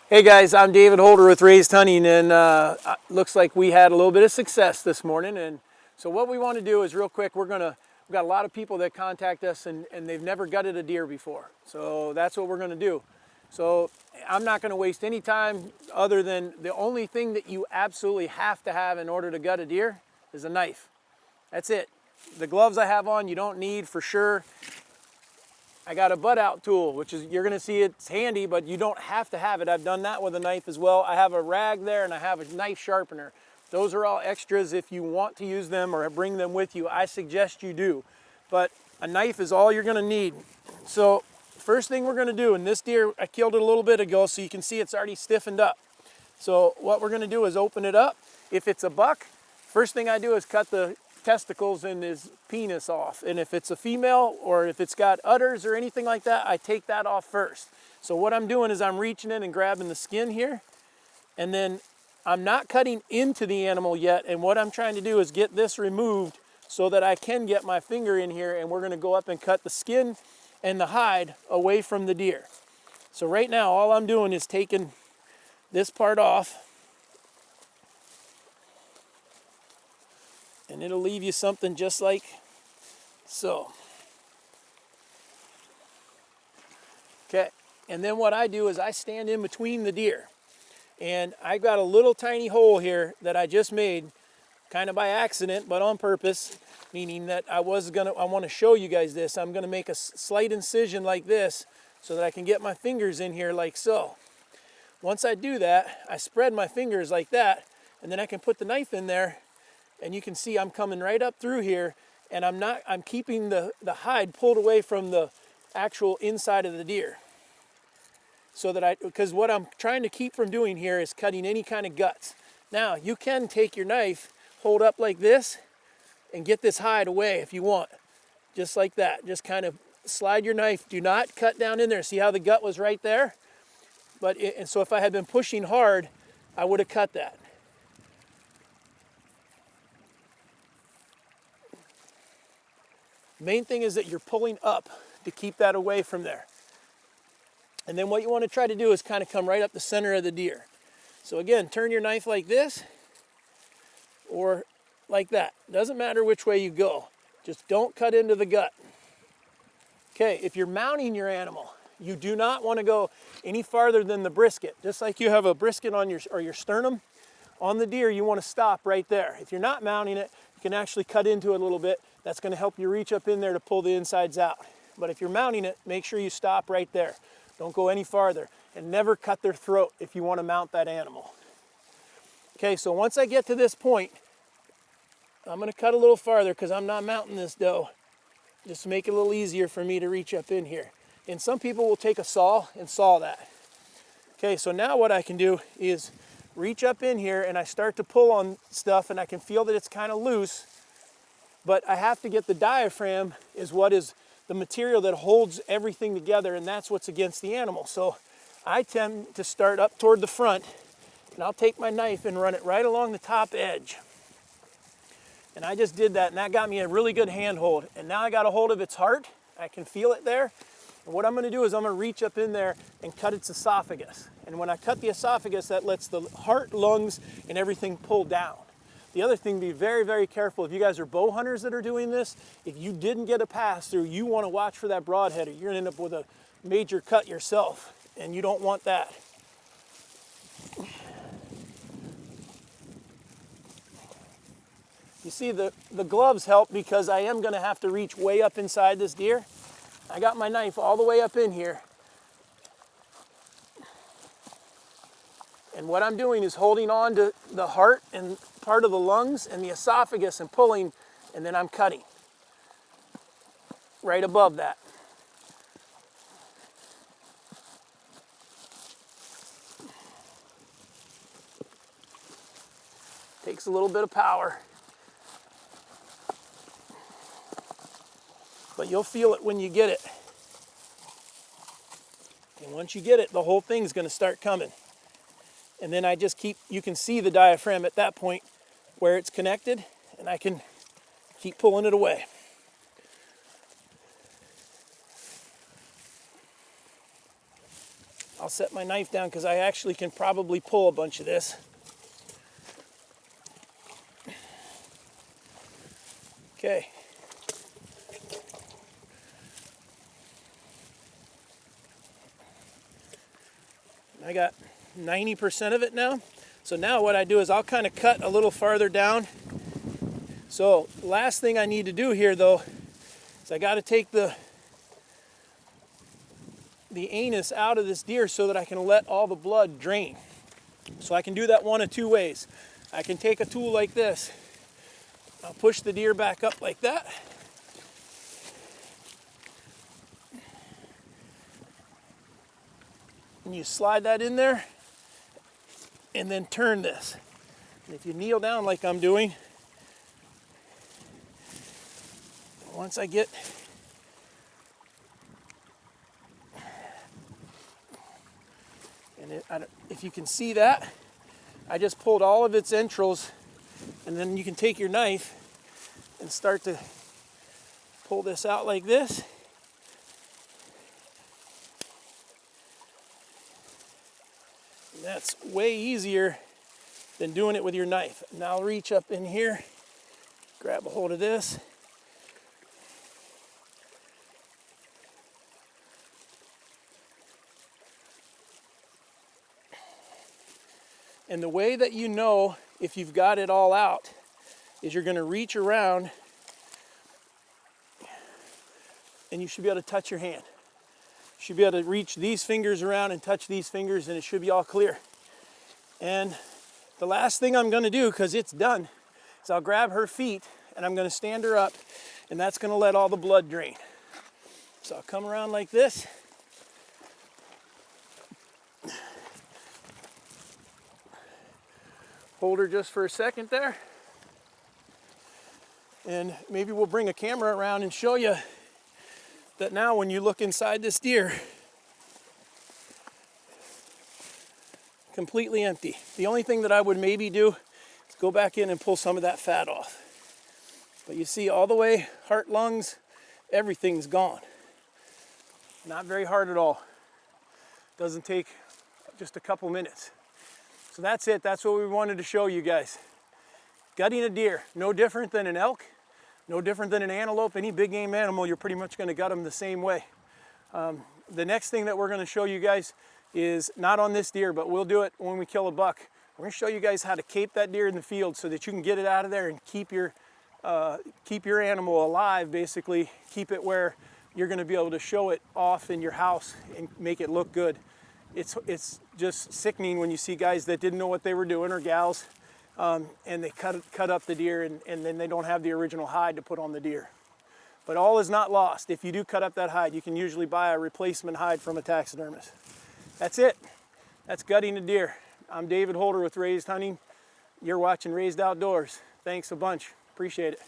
Hey guys, I'm David Holder with Raised Hunting, and looks like we had a little bit of success this morning. And so what we want to do is real quick, we've got a lot of people that contact us and they've never gutted a deer before. So that's what we're going to do. So I'm not going to waste any time other than the only thing that you absolutely have to have in order to gut a deer is a knife. That's it. The gloves I have on you don't need for sure. I got a butt out tool, which is, you're gonna see it's handy, but you don't have to have it. I've done that with a knife as well. I have a rag there and I have a knife sharpener. Those are all extras if you want to use them or bring them with you. I suggest you do, but a knife is all you're gonna need. So first thing we're gonna do, and this deer, I killed it a little bit ago, so you can see it's already stiffened up. So what we're gonna do is open it up. If it's a buck, first thing I do is cut the testicles and his penis off. And if it's a female or if it's got udders or anything like that, I take that off first. So what I'm doing is I'm reaching in and grabbing the skin here, and then I'm not cutting into the animal yet. And what I'm trying to do is get this removed so that I can get my finger in here, and we're gonna go up and cut the skin and the hide away from the deer. So right now, all I'm doing is taking this part off, and it'll leave you something just like so. Okay, and then what I do is I stand in between the deer, and I got a little tiny hole here that I just made, kind of by accident, but on purpose, meaning that I want to show you guys this. I'm gonna make a slight incision like this so that I can get my fingers in here like so. Once I do that, I spread my fingers like that, and then I can put the knife in there. And you can see I'm coming right up through here, and I'm keeping the hide pulled away from the actual inside of the deer. So that because what I'm trying to keep from doing here is cutting any kind of guts. Now, you can take your knife, hold up like this, and get this hide away if you want. Just like that. Just kind of slide your knife. Do not cut down in there. See how the gut was right there? And so if I had been pushing hard, I would have cut that. Main thing is that you're pulling up to keep that away from there. And then what you want to try to do is kind of come right up the center of the deer. So again, turn your knife like this or like that. Doesn't matter which way you go. Just don't cut into the gut. Okay, if you're mounting your animal, you do not want to go any farther than the brisket. Just like you have a brisket on your sternum on the deer, you want to stop right there. If you're not mounting it, you can actually cut into it a little bit. That's going to help you reach up in there to pull the insides out. But if you're mounting it, make sure you stop right there. Don't go any farther, and never cut their throat if you want to mount that animal. Okay, so once I get to this point, I'm going to cut a little farther because I'm not mounting this doe, just to make it a little easier for me to reach up in here. And some people will take a saw and saw that. Okay, so now what I can do is reach up in here, and I start to pull on stuff, and I can feel that it's kind of loose. But I have to get the diaphragm is what is the material that holds everything together, and that's what's against the animal. So I tend to start up toward the front, and I'll take my knife and run it right along the top edge. And I just did that, and that got me a really good handhold. And now I got a hold of its heart. I can feel it there. And what I'm going to do is I'm going to reach up in there and cut its esophagus. And when I cut the esophagus, that lets the heart, lungs, and everything pull down. The other thing, be very, very careful. If you guys are bow hunters that are doing this, if you didn't get a pass through, you want to watch for that broadhead, or you're going to end up with a major cut yourself, and you don't want that. You see, the gloves help because I am going to have to reach way up inside this deer. I got my knife all the way up in here. And what I'm doing is holding on to the heart and part of the lungs and the esophagus and pulling, and then I'm cutting right above that. Takes a little bit of power, but you'll feel it when you get it. And once you get it, the whole thing's going to start coming. And then I just keep, you can see the diaphragm at that point where it's connected, and I can keep pulling it away. I'll I'll set my knife down because I actually can probably pull a bunch of this. Okay. I got 90% of it now. So now what I do is I'll kind of cut a little farther down. So last thing I need to do here though is I got to take the anus out of this deer so that I can let all the blood drain. So I can do that one of two ways. I can take a tool like this. I'll push the deer back up like that. And you slide that in there and then turn this. And if you kneel down like I'm doing, once I get if you can see that, I just pulled all of its entrails, and then you can take your knife and start to pull this out like this. And that's way easier than doing it with your knife. Now I'll reach up in here, grab a hold of this. And the way that you know if you've got it all out is you're going to reach around and you should be able to touch your hand. You should be able to reach these fingers around and touch these fingers and it should be all clear. And the last thing I'm going to do, because it's done, is I'll grab her feet and I'm going to stand her up, and that's going to let all the blood drain. So I'll come around like this. Hold her just for a second there. And maybe we'll bring a camera around and show you that now when you look inside this deer, completely empty. The only thing that I would maybe do is go back in and pull some of that fat off. But you see all the way, heart, lungs, everything's gone. Not very hard at all. Doesn't take just a couple minutes. So that's it. That's what we wanted to show you guys. Gutting a deer, no different than an elk, no different than an antelope. Any big game animal, you're pretty much going to gut them the same way. The next thing that we're going to show you guys is not on this deer, but we'll do it when we kill a buck. We're going to show you guys how to cape that deer in the field so that you can get it out of there and keep your animal alive, basically. Keep it where you're going to be able to show it off in your house and make it look good. It's just sickening when you see guys that didn't know what they were doing, or gals, and they cut up the deer and then they don't have the original hide to put on the deer. But all is not lost. If you do cut up that hide, you can usually buy a replacement hide from a taxidermist. That's it. That's gutting a deer. I'm David Holder with Raised Hunting. You're watching Raised Outdoors. Thanks a bunch. Appreciate it.